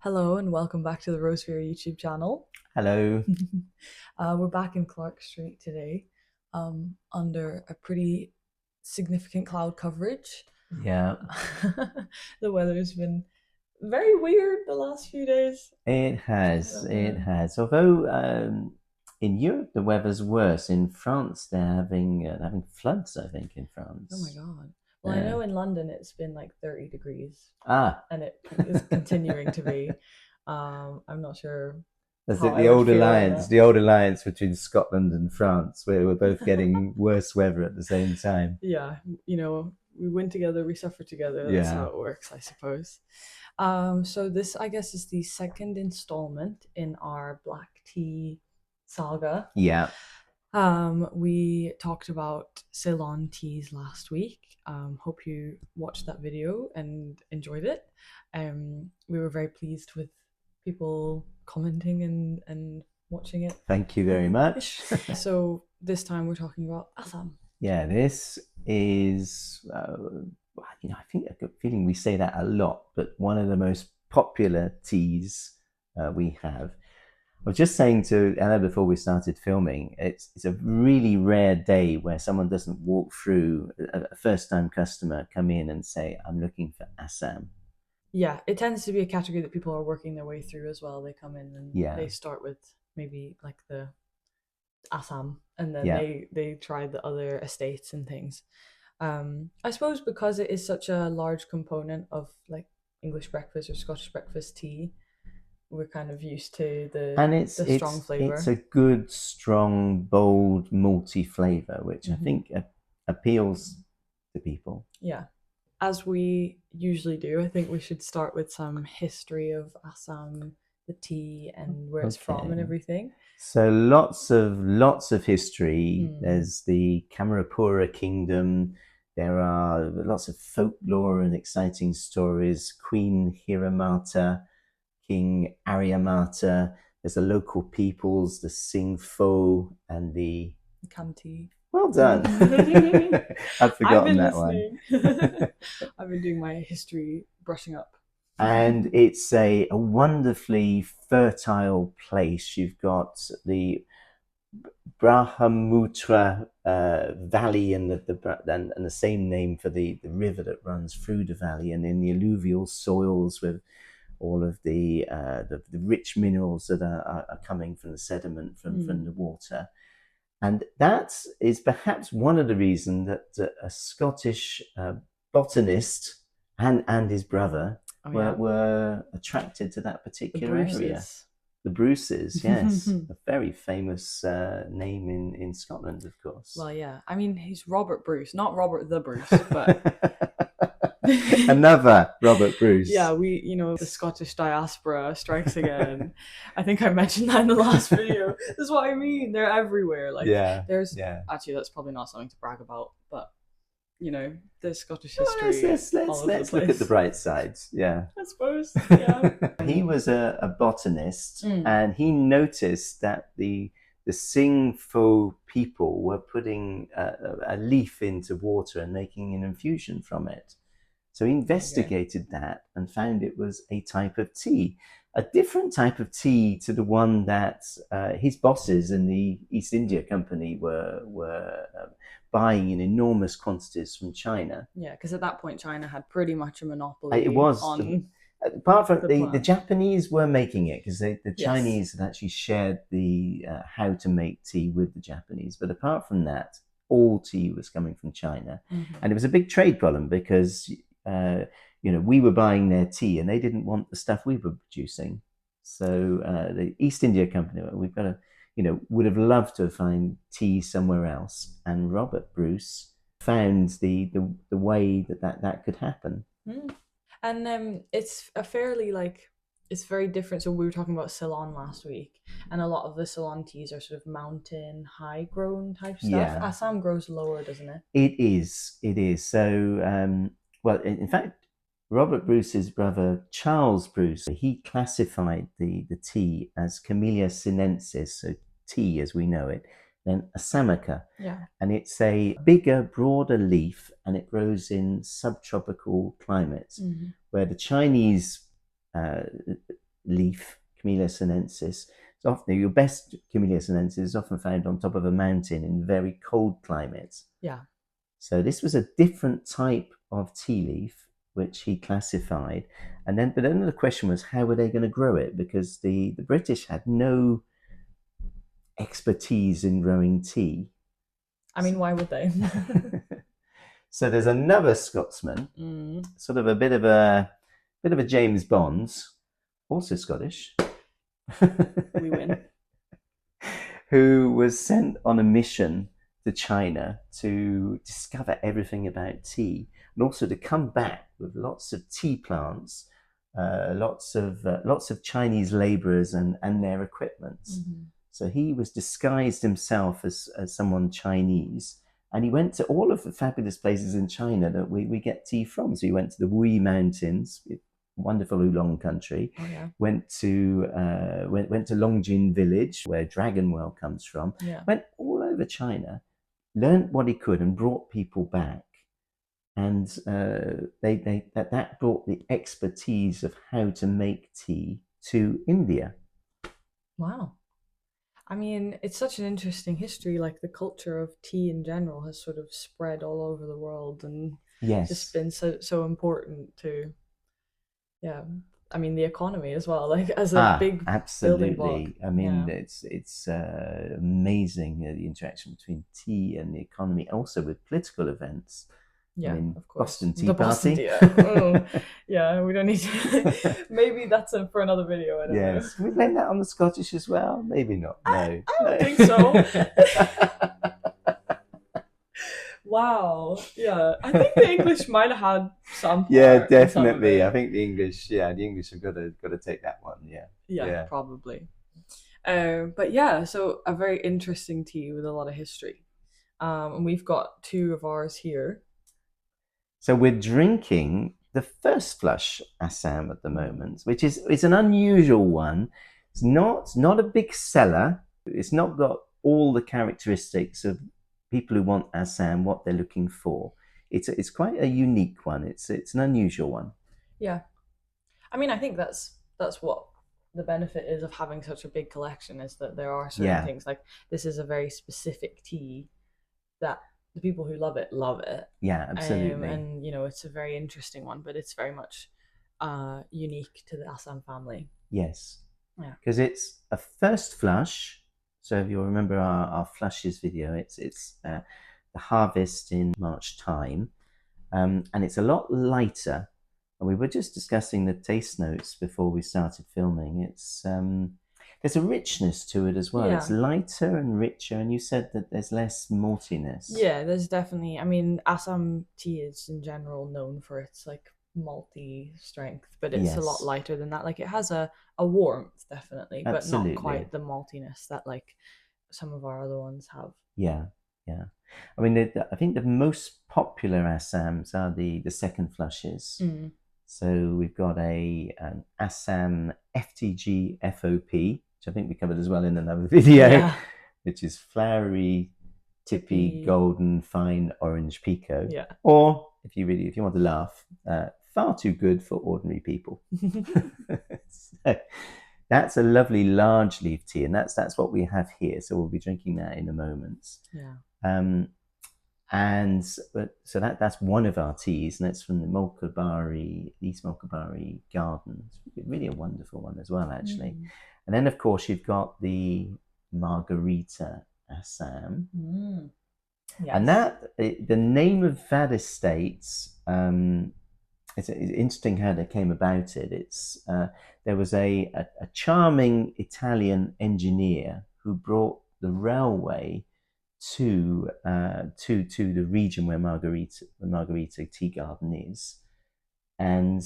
Hello and welcome back to the Rosevear YouTube channel. Hello. We're back in Clerk Street today, under a pretty significant cloud coverage. Yeah, The weather's been very weird the last few days. it I has. don't It know. has. Although in Europe the weather's worse. In France they're having floods. I think in Oh my France. god. Well, I Yeah. know in London it's been like 30 degrees Ah, and it is continuing to be. I'm not sure that's how it. I The would old feel about alliance. that. The old alliance between Scotland and France, where we're both getting worse weather at the same time. Yeah, we win together, we suffer together. That's how Yeah. it works, I suppose. So this, I guess, is the second installment in our black tea saga. Yeah. We talked about Ceylon teas last week. Hope you watched that video and enjoyed it. We were very pleased with people commenting and watching it. Thank you very much. So this time we're talking about Assam. Yeah. This is. I think I've got a feeling we say that a lot, but one of the most popular teas we have. I was just saying to Ella before we started filming, it's a really rare day where someone doesn't walk through, a first time customer come in and say, I'm looking for Assam. Yeah, it tends to be a category that people are working their way through as well. They come in and Yeah, they start with maybe like the Assam, and then yeah, they try the other estates and things. I suppose because it is such a large component of like English breakfast or Scottish breakfast tea, we're kind of used to and the strong it's flavor. a good, strong, bold, malty flavor, which I Hmm. think appeals to people. Yeah, as we usually do, I think we should start with some history of Assam, the tea, and where it's from and Okay. everything. So lots of history. Mm. There's the Kamarapura kingdom. There are lots of folklore and exciting stories. Queen Hiramata, King Aryamata. There's the local peoples, the Singpho, and the. County. Well done. I'd I've forgotten been that one. listening. I've been doing my history brushing up. And it's a wonderfully fertile place. You've got the Brahmaputra Valley and and the same name for the river that runs through the valley, and in the alluvial soils with all of the rich minerals that are coming from the sediment from the water. And that is perhaps one of the reasons that a Scottish botanist and his brother Oh were, yeah, were attracted to that the particular area. Bruces. The Bruces, yes, a very famous name in Scotland, of course. Well, yeah. I mean, he's Robert Bruce, not Robert the Bruce, but Another Robert yeah, Bruce. the Scottish diaspora strikes again. I think I mentioned that in the last video. This is what I mean. They're everywhere. Like, Yeah, there's yeah. actually that's probably not something to brag about, but the Scottish Well, let's history let's let's all over the let's look at the place. bright sides. Yeah. I suppose. Yeah. He was a botanist, Mm. and he noticed that the Singpho people were putting a leaf into water and making an infusion from it. So he Okay. investigated that and found it was a type of tea, a different type of tea to the one that his bosses in the East India Company were buying in enormous quantities from China. Yeah, because at that point China had pretty much a It monopoly was on apart from the the plant. Japanese were making it because the Yes. Chinese had actually shared the how to make tea with the Japanese. But apart from that, all tea was coming from China, Mm-hmm. and it was a big trade problem because uh, we were buying their tea and they didn't want the stuff we were producing. So the East India Company, we've got to, would have loved to find tea somewhere else, and Robert Bruce found the way that could happen. Mm. And it's a fairly it's very different. So we were talking about Ceylon last week, and a lot of the Ceylon teas are sort of mountain, high grown type stuff. Yeah, Assam grows lower, doesn't it? it is. It is. So, well, in fact, Robert Bruce's brother, Charles Bruce, he classified the tea as Camellia sinensis, so tea as we know it, then Assamica. Yeah. And it's a bigger, broader leaf, and it grows in subtropical climates, Mm-hmm. where the Chinese uh, leaf, Camellia sinensis. It's often your best Camellia sinensis is often found on top of a mountain in very cold climates. Yeah. So this was a different type of tea leaf which he classified, but then the question was, how were they going to grow it? Because the British had no expertise in growing tea. I mean, why would they? So there's another Scotsman, sort of a bit of a James Bonds, also Scottish. We win. Who was sent on a mission to China to discover everything about tea, and also to come back with lots of tea plants, lots of Chinese labourers and their equipment. Mm-hmm. So he was disguised himself as someone Chinese, and he went to all of the fabulous places in China that we get tea from. So he went to the Wui Mountains, wonderful oolong country. Oh, yeah. Went to Longjin village, where Dragonwell comes from. Yeah. Went all over China, learned what he could, and brought people back. And that brought the expertise of how to make tea to India. Wow. I mean, it's such an interesting history. Like the culture of tea in general has sort of spread all over the world, and just been so important to, yeah. I mean, the economy as well, like as a big absolutely. building block. I mean, it's amazing the interaction between tea and the economy, also with political events. Yeah, I mean, of course. Boston Tea the Party. Boston Tea. Yeah, we don't need to. Maybe that's for another video. I don't know. Can we blame that on the Scottish as well? Maybe not. No, I don't think so. Wow. Yeah, I think the English might have had some. Yeah, definitely. I think the English have got to take that one. Yeah, probably. But yeah, so a very interesting tea with a lot of history. And we've got two of ours here. So we're drinking the first flush Assam at the moment, which is an unusual one. It's not a big seller. It's not got all the characteristics of people who want Assam, what they're looking for. It's quite a unique one. It's an unusual one. Yeah, I mean, I think that's what the benefit is of having such a big collection, is that there are certain things, like this is a very specific tea that the people who love it. Yeah, absolutely. And it's a very interesting one, but it's very much unique to the Assam family. Yes. Yeah. Because it's a first flush. So if you'll remember our flushes video, it's the harvest in March time, and it's a lot lighter. And we were just discussing the taste notes before we started filming. It's there's a richness to it as well. Yeah. It's lighter and richer, and you said that there's less maltiness. Yeah, there's definitely. I mean, Assam tea is in general known for its like malty strength, but it's a lot lighter than that. Like it has a warmth, definitely, but not quite the maltiness that like some of our other ones have. Yeah. I mean, I think the most popular Assams are the second flushes. Mm. So we've got an Assam FTG FOP, which I think we covered as well in another video, which is flowery, tippy, golden, fine orange pekoe. Yeah. Or if you want to laugh, far too good for ordinary people. So that's a lovely large leaf tea, and that's what we have here. So we'll be drinking that in a moment. Yeah. So that's one of our teas, and that's from the East Mulkabari Garden. It's really a wonderful one as well, actually. Mm. And then, of course, you've got the Margarita Assam. Mm. Yes. And the name of that estate, it's interesting how they came about it. It's there was a charming Italian engineer who brought the railway to the region where Margarita Tea Garden is, and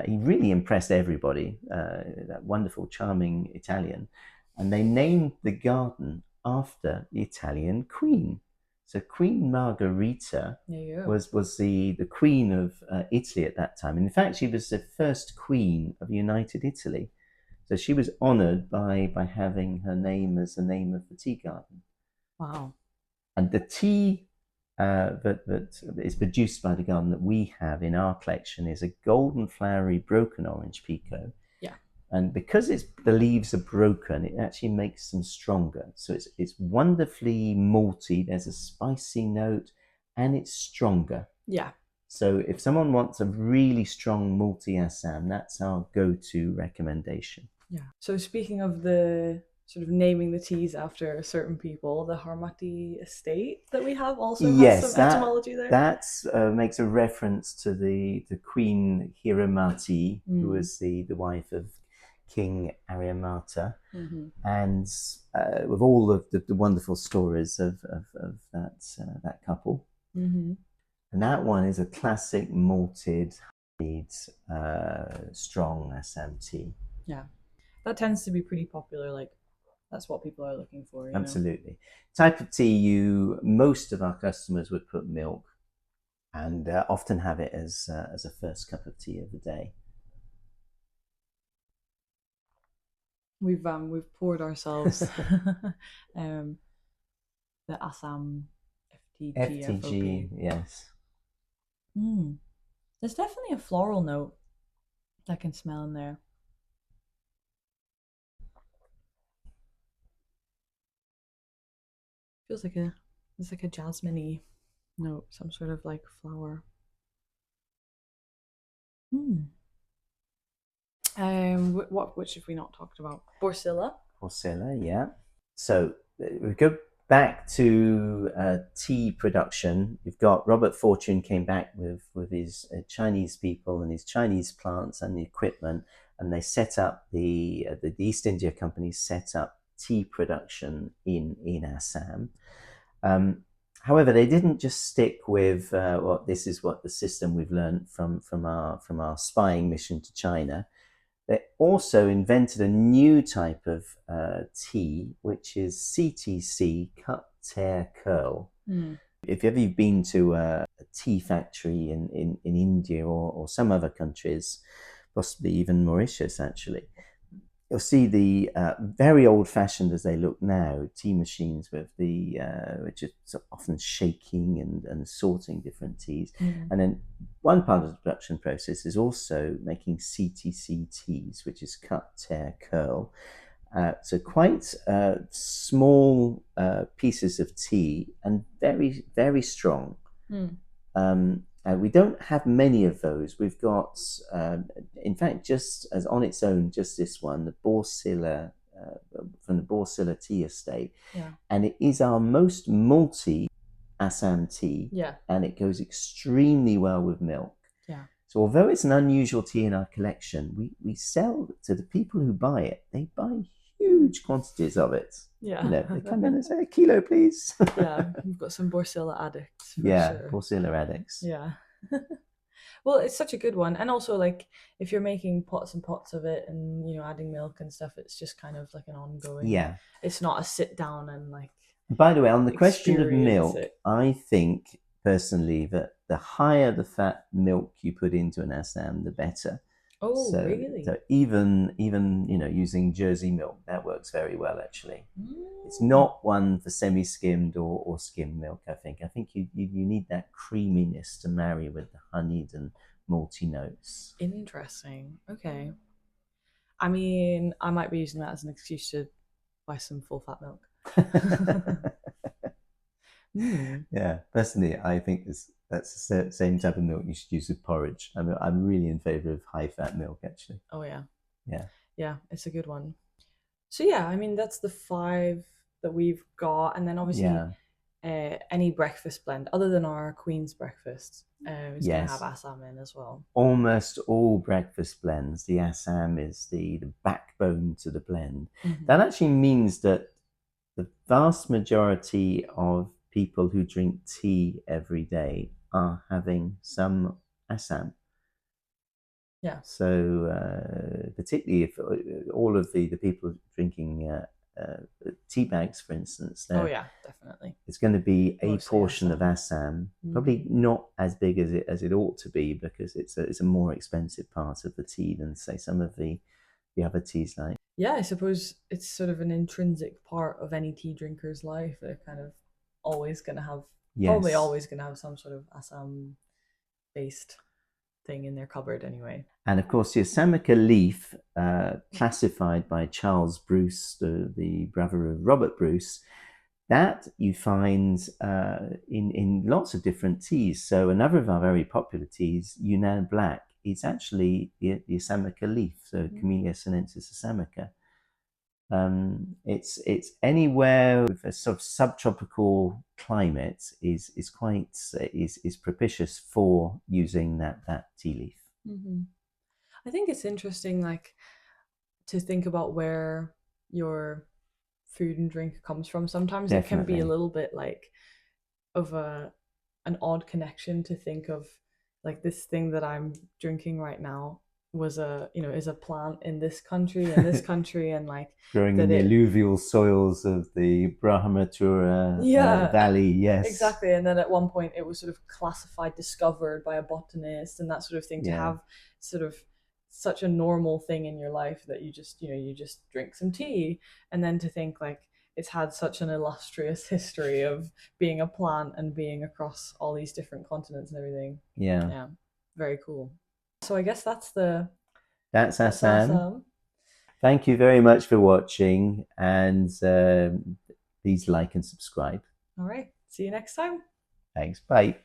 he really impressed everybody. That wonderful, charming Italian, and they named the garden after the Italian queen. So Queen Margherita was the queen of Italy at that time. And in fact, she was the first queen of United Italy. So she was honoured by having her name as the name of the tea garden. Wow. And the tea that is produced by the garden that we have in our collection is a golden flowery broken orange pekoe. Yeah. And because the leaves are broken, it actually makes them stronger. So it's wonderfully malty. There's a spicy note, and it's stronger. Yeah. So if someone wants a really strong malty Assam, that's our go-to recommendation. Yeah. So speaking of the sort of naming the teas after certain people, the Harmati estate that we have also has Yes, some etymology there. that makes a reference to the Queen Hiramati, who was the wife of King Aryamata, and with all of the wonderful stories of that couple. And that one is a classic malted, strong Assam tea. Yeah, that tends to be pretty popular. Like, that's what people are looking for. You Absolutely. Type of tea, most of our customers would put milk, and often have it as a first cup of tea of the day. We've poured ourselves the Assam FTG, yes. There's definitely a floral note I can smell in there. Feels like it's like a jasmine-y note, some sort of like flower. Which have we not talked about? Borsilla. Borsilla, yeah. So we go back to tea production. You've got Robert Fortune came back with his Chinese people and his Chinese plants and the equipment, and they set up the East India Company set up tea production in Assam. However, they didn't just stick with this is what the system we've learned from our spying mission to China. They also invented a new type of tea, which is CTC, cut, tear, curl. If ever you've been to a tea factory in India or some other countries, possibly even Mauritius, actually, you'll see the very old-fashioned as they look now tea machines with the which are often shaking and sorting different teas. And then one part of the production process is also making CTC teas, which is cut, tear, curl. So quite small pieces of tea and very, very strong. We don't have many of those. We've got, in fact, just as on its own, just this one, the Borsilla, from the Borsilla Tea Estate. Yeah. And it is our most malty Assam tea. Yeah. And it goes extremely well with milk. Yeah. So although it's an unusual tea in our collection, we sell to the people who buy it. They buy huge quantities of it. Yeah. They come in and say, a kilo, please. Yeah, we've got some Borsilla addicts. Sure. Borsilla addicts. Yeah. Well, it's such a good one. And also, like, if you're making pots and pots of it and, adding milk and stuff, it's just kind of like an ongoing. Yeah. It's not a sit down and like. By the way, on the question of milk, I think personally that the higher the fat milk you put into an Assam, the better. Oh, really? So even using Jersey milk, that works very well actually. It's not one for semi-skimmed or skimmed milk. I think you need that creaminess to marry with the honeyed and malty notes. Interesting. Okay. I mean, I might be using that as an excuse to buy some full fat milk. Yeah, personally, I think that's the same type of milk you should use with porridge. I'm really in favor of high fat milk, actually. Oh yeah. Yeah, it's a good one. So yeah, I mean that's the 5 that we've got, and then obviously any breakfast blend other than our Queen's breakfast is going to have Assam in as well. Almost all breakfast blends, the Assam is the backbone to the blend. That actually means that the vast majority of people who drink tea every day are having some Assam. Yeah. So particularly if all of the people drinking tea bags, for instance, oh yeah, definitely, it's going to be a mostly portion of Assam, probably not as big as it ought to be because it's a more expensive part of the tea than say some of the other teas like. Yeah, I suppose it's sort of an intrinsic part of any tea drinker's life. They're kind of always going to have, probably always going to have some sort of Assam based thing in their cupboard anyway. And of course, the Assamica leaf, classified by Charles Bruce, the brother of Robert Bruce, that you find in lots of different teas. So another of our very popular teas, Yunnan Black, is actually the Assamica leaf, so Camellia sinensis assamica. It's anywhere with a sort of subtropical climate is propitious for using that tea leaf. Mm-hmm. I think it's interesting, like, to think about where your food and drink comes from. Sometimes it can be a little bit like of an odd connection to think of, like, this thing that I'm drinking right now was is a plant in this country and this country, and like growing in the alluvial soils of the Brahmaputra Valley. Yes, exactly. And then at one point it was sort of classified, discovered by a botanist, and that sort of thing. To have sort of such a normal thing in your life that you just drink some tea, and then to think like it's had such an illustrious history of being a plant and being across all these different continents and everything. Yeah, very cool. So I guess that's Assam. Thank you very much for watching, and please like and subscribe. All right, see you next time. Thanks, bye.